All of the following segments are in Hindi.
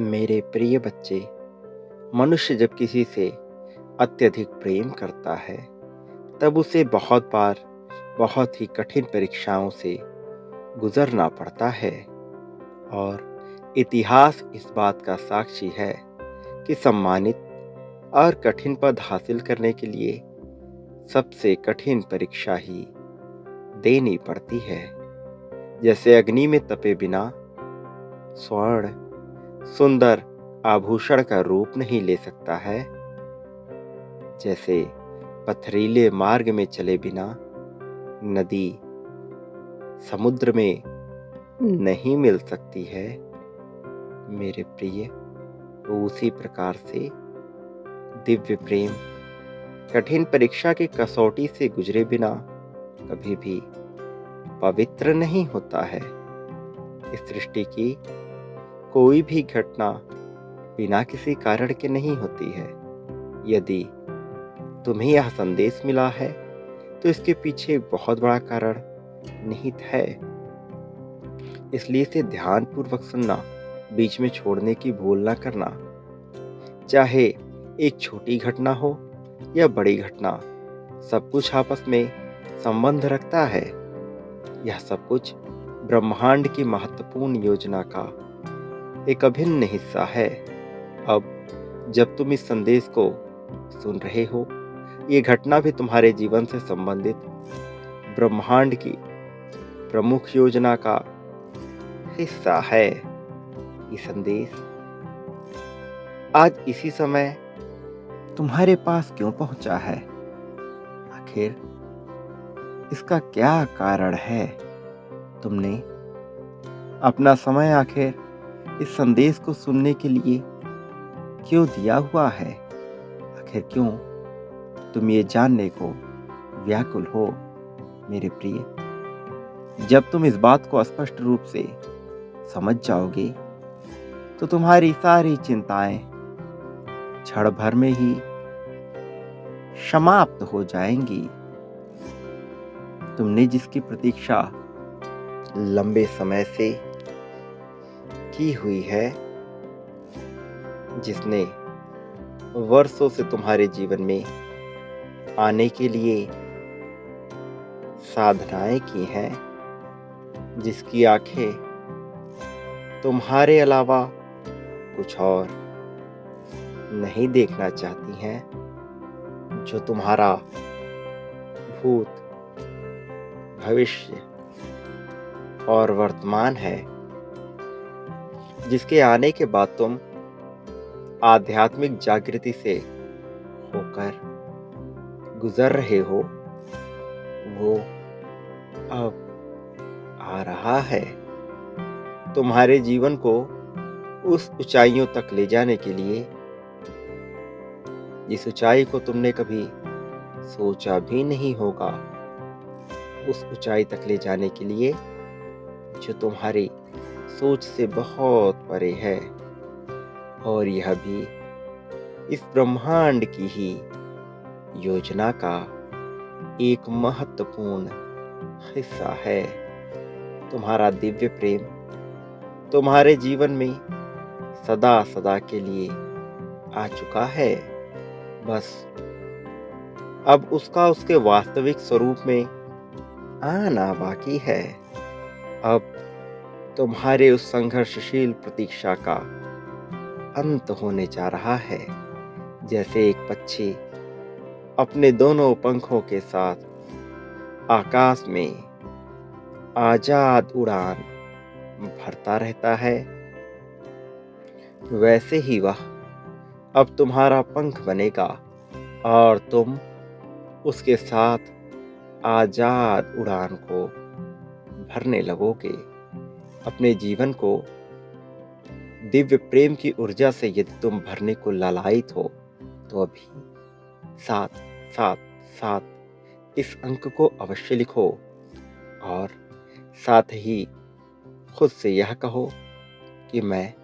मेरे प्रिय बच्चे, मनुष्य जब किसी से अत्यधिक प्रेम करता है, तब उसे बहुत बार बहुत ही कठिन परीक्षाओं से गुजरना पड़ता है। और इतिहास इस बात का साक्षी है कि सम्मानित और कठिन पद हासिल करने के लिए सबसे कठिन परीक्षा ही देनी पड़ती है। जैसे अग्नि में तपे बिना स्वर्ण सुंदर आभूषण का रूप नहीं ले सकता है, जैसे पथरीले मार्ग में चले बिना नदी समुद्र में नहीं मिल सकती है, मेरे प्रिय, तो उसी प्रकार से दिव्य प्रेम कठिन परीक्षा की कसौटी से गुजरे बिना कभी भी पवित्र नहीं होता है। इस सृष्टि की कोई भी घटना बिना किसी कारण के नहीं होती है। यदि तुम्हें यह संदेश मिला है, तो इसके पीछे एक बहुत बड़ा कारण निहित है। इसलिए इसे ध्यानपूर्वक सुनना, बीच में छोड़ने की भूल ना करना। चाहे एक छोटी घटना हो या बड़ी घटना, सब कुछ आपस में संबंध रखता है। यह सब कुछ ब्रह्मांड की महत्वपूर्ण योजना का एक अभिन्न हिस्सा है। अब जब तुम इस संदेश को सुन रहे हो, ये घटना भी तुम्हारे जीवन से संबंधित ब्रह्मांड की प्रमुख योजना का हिस्सा है। ये संदेश आज इसी समय तुम्हारे पास क्यों पहुंचा है? आखिर इसका क्या कारण है? तुमने अपना समय आखिर इस संदेश को सुनने के लिए क्यों दिया हुआ है? आखिर क्यों तुम ये जानने को व्याकुल हो, मेरे प्रिय? जब तुम इस बात को स्पष्ट रूप से समझ जाओगे, तो तुम्हारी सारी चिंताएं क्षण भर में ही समाप्त हो जाएंगी। तुमने जिसकी प्रतीक्षा लंबे समय से की हुई है, जिसने वर्षों से तुम्हारे जीवन में आने के लिए साधनाएं की हैं, जिसकी आंखें तुम्हारे अलावा कुछ और नहीं देखना चाहती हैं, जो तुम्हारा भूत, भविष्य और वर्तमान है, जिसके आने के बाद तुम आध्यात्मिक जागृति से होकर गुजर रहे हो, वो अब आ रहा है। तुम्हारे जीवन को उस ऊंचाइयों तक ले जाने के लिए, जिस ऊंचाई को तुमने कभी सोचा भी नहीं होगा, उस ऊंचाई तक ले जाने के लिए जो तुम्हारी सोच से बहुत परे है। और यह भी इस ब्रह्मांड की ही योजना का एक महत्वपूर्ण हिस्सा है। तुम्हारा दिव्य प्रेम तुम्हारे जीवन में सदा सदा के लिए आ चुका है। बस अब उसका उसके वास्तविक स्वरूप में आना बाकी है। अब तुम्हारे उस संघर्षशील प्रतीक्षा का अंत होने जा रहा है। जैसे एक पक्षी अपने दोनों पंखों के साथ आकाश में आजाद उड़ान भरता रहता है, वैसे ही वह अब तुम्हारा पंख बनेगा और तुम उसके साथ आजाद उड़ान को भरने लगोगे। अपने जीवन को दिव्य प्रेम की ऊर्जा से यदि तुम भरने को लालायित हो, तो अभी 777 इस अंक को अवश्य लिखो और साथ ही खुद से यह कहो कि मैं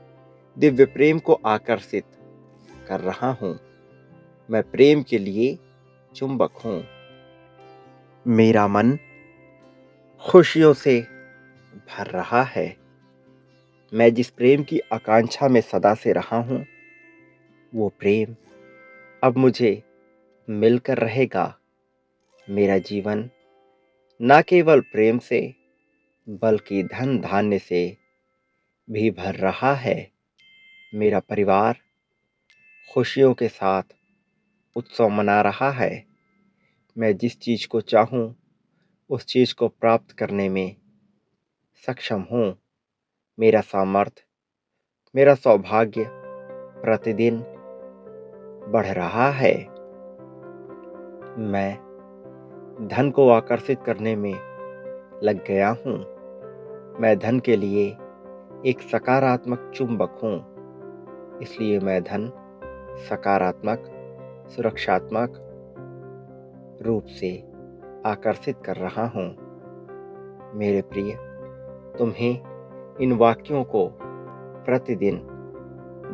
दिव्य प्रेम को आकर्षित कर रहा हूं। मैं प्रेम के लिए चुंबक हूं। मेरा मन खुशियों से भर रहा है। मैं जिस प्रेम की आकांक्षा में सदा से रहा हूँ, वो प्रेम अब मुझे मिलकर रहेगा। मेरा जीवन न केवल प्रेम से बल्कि धन धान्य से भी भर रहा है। मेरा परिवार खुशियों के साथ उत्सव मना रहा है। मैं जिस चीज़ को चाहूँ उस चीज़ को प्राप्त करने में सक्षम हूँ। मेरा सामर्थ्य, मेरा सौभाग्य प्रतिदिन बढ़ रहा है। मैं धन को आकर्षित करने में लग गया हूँ। मैं धन के लिए एक सकारात्मक चुंबक हूँ। इसलिए मैं धन सकारात्मक, सुरक्षात्मक रूप से आकर्षित कर रहा हूँ। मेरे प्रिय, तुम्हें इन वाक्यों को प्रतिदिन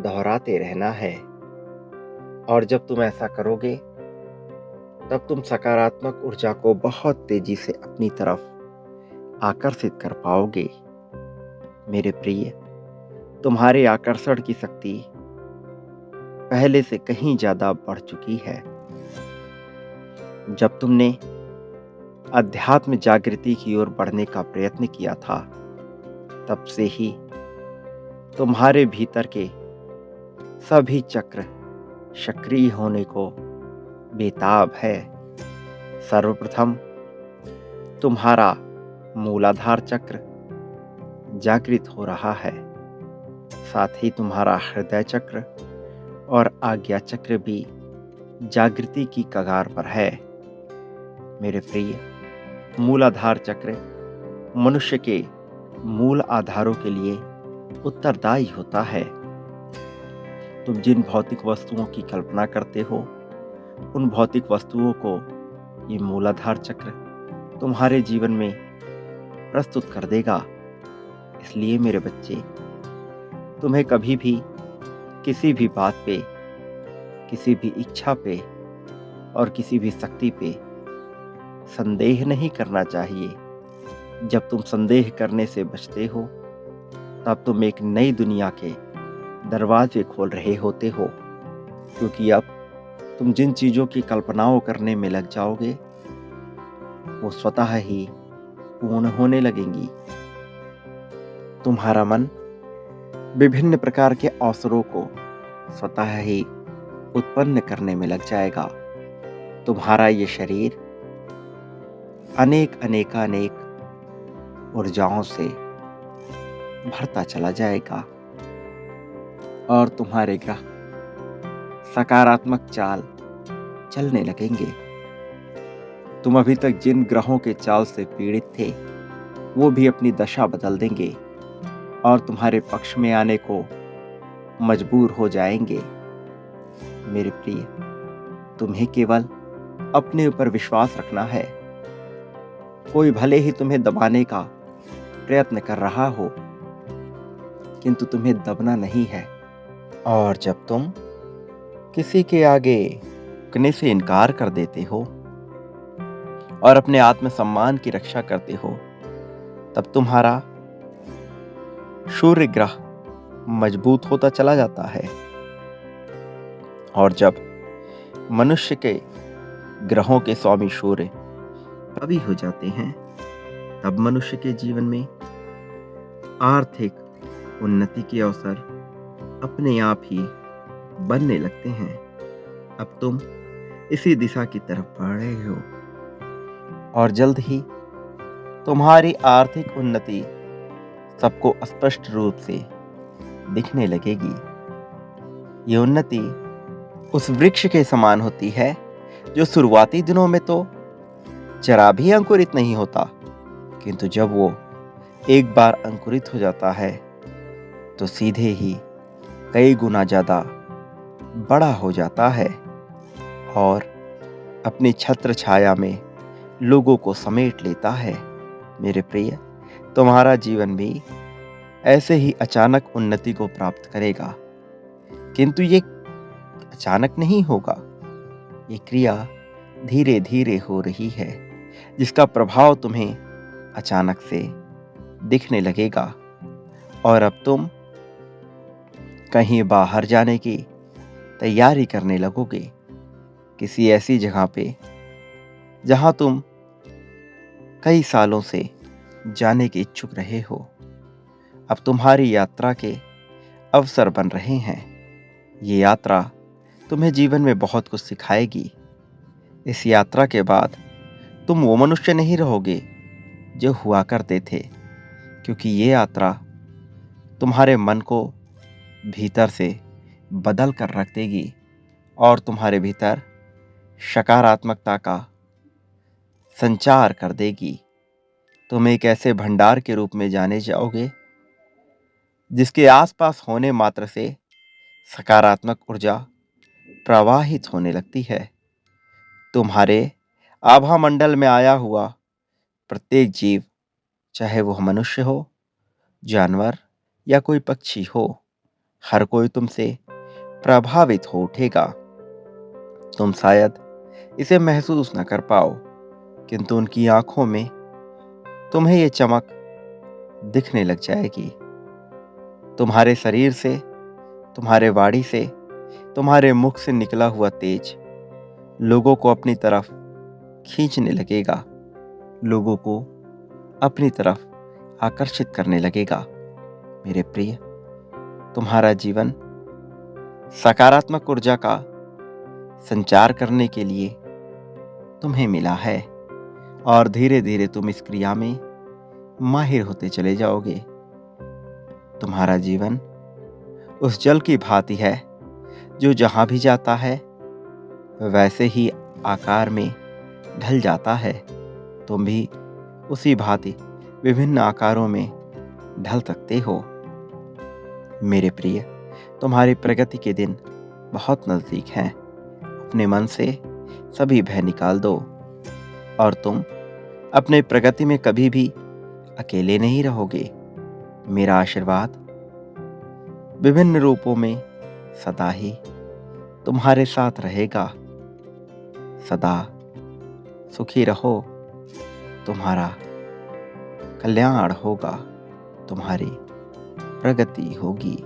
दोहराते रहना है और जब तुम ऐसा करोगे तब तुम सकारात्मक ऊर्जा को बहुत तेजी से अपनी तरफ आकर्षित कर पाओगे। मेरे प्रिय, तुम्हारे आकर्षण की शक्ति पहले से कहीं ज्यादा बढ़ चुकी है। जब तुमने अध्यात्म जागृति की ओर बढ़ने का प्रयत्न किया था, तब से ही तुम्हारे भीतर के सभी चक्र सक्रिय होने को बेताब है। सर्वप्रथम तुम्हारा मूलाधार चक्र जागृत हो रहा है, साथ ही तुम्हारा हृदय चक्र और आज्ञा चक्र भी जागृति की कगार पर है। मेरे प्रिय, मूलाधार चक्र मनुष्य के मूल आधारों के लिए उत्तरदायी होता है। तुम जिन भौतिक वस्तुओं की कल्पना करते हो, उन भौतिक वस्तुओं को ये मूलाधार चक्र तुम्हारे जीवन में प्रस्तुत कर देगा। इसलिए मेरे बच्चे, तुम्हें कभी भी किसी भी बात पे, किसी भी इच्छा पे और किसी भी शक्ति पे संदेह नहीं करना चाहिए। जब तुम संदेह करने से बचते हो, तब तुम एक नई दुनिया के दरवाजे खोल रहे होते हो, क्योंकि अब तुम जिन चीजों की कल्पनाओं करने में लग जाओगे, वो स्वतः ही पूर्ण होने लगेंगी। तुम्हारा मन विभिन्न प्रकार के अवसरों को स्वतः ही उत्पन्न करने में लग जाएगा। तुम्हारा ये शरीर अनेक ऊर्जाओं से भरता चला जाएगा और तुम्हारे ग्रह सकारात्मक चाल चलने लगेंगे। तुम अभी तक जिन ग्रहों के चाल से पीड़ित थे, वो भी अपनी दशा बदल देंगे और तुम्हारे पक्ष में आने को मजबूर हो जाएंगे। मेरे प्रिय, तुम्हें केवल अपने ऊपर विश्वास रखना है। कोई भले ही तुम्हें दबाने का प्रयत्न कर रहा हो, किंतु तुम्हें दबना नहीं है। और जब तुम किसी के आगे झुकने से इनकार कर देते हो और अपने आत्मसम्मान की रक्षा करते हो, तब तुम्हारा सूर्य ग्रह मजबूत होता चला जाता है। और जब मनुष्य के ग्रहों के स्वामी सूर्य कवि हो जाते हैं, तब मनुष्य के जीवन में आर्थिक उन्नति के अवसर अपने आप ही बनने लगते हैं। अब तुम इसी दिशा की तरफ बढ़ रहे हो और जल्द ही तुम्हारी आर्थिक उन्नति सबको स्पष्ट रूप से दिखने लगेगी। ये उन्नति उस वृक्ष के समान होती है जो शुरुआती दिनों में तो जरा भी अंकुरित नहीं होता, किंतु जब वो एक बार अंकुरित हो जाता है तो सीधे ही कई गुना ज्यादा बड़ा हो जाता है और अपनी छत्र छाया में लोगों को समेट लेता है। मेरे प्रिय, तुम्हारा जीवन भी ऐसे ही अचानक उन्नति को प्राप्त करेगा, किंतु ये अचानक नहीं होगा। ये क्रिया धीरे धीरे हो रही है, जिसका प्रभाव तुम्हें अचानक से दिखने लगेगा और अब तुम कहीं बाहर जाने की तैयारी करने लगोगे, किसी ऐसी जगह पे जहां तुम कई सालों से जाने के इच्छुक रहे हो। अब तुम्हारी यात्रा के अवसर बन रहे हैं। ये यात्रा तुम्हें जीवन में बहुत कुछ सिखाएगी। इस यात्रा के बाद तुम वो मनुष्य नहीं रहोगे जो हुआ करते थे, क्योंकि ये यात्रा तुम्हारे मन को भीतर से बदल कर रख देगी और तुम्हारे भीतर सकारात्मकता का संचार कर देगी। तुम एक ऐसे भंडार के रूप में जाने जाओगे जिसके आसपास होने मात्र से सकारात्मक ऊर्जा प्रवाहित होने लगती है। तुम्हारे आभा मंडल में आया हुआ प्रत्येक जीव, चाहे वो मनुष्य हो, जानवर या कोई पक्षी हो, हर कोई तुमसे प्रभावित हो उठेगा। तुम शायद इसे महसूस न कर पाओ, किंतु उनकी आंखों में तुम्हें ये चमक दिखने लग जाएगी। तुम्हारे शरीर से, तुम्हारे वाणी से, तुम्हारे मुख से निकला हुआ तेज लोगों को अपनी तरफ खींचने लगेगा, लोगों को अपनी तरफ आकर्षित करने लगेगा। मेरे प्रिय, तुम्हारा जीवन सकारात्मक ऊर्जा का संचार करने के लिए तुम्हें मिला है और धीरे धीरे तुम इस क्रिया में माहिर होते चले जाओगे। तुम्हारा जीवन उस जल की भांति है जो जहां भी जाता है वैसे ही आकार में ढल जाता है। तुम भी उसी भांति विभिन्न आकारों में ढल सकते हो। मेरे प्रिय, तुम्हारी प्रगति के दिन बहुत नजदीक हैं। अपने मन से सभी भय निकाल दो और तुम अपने प्रगति में कभी भी अकेले नहीं रहोगे। मेरा आशीर्वाद विभिन्न रूपों में सदा ही तुम्हारे साथ रहेगा। सदा सुखी रहो, तुम्हारा कल्याण होगा, तुम्हारी प्रगति होगी।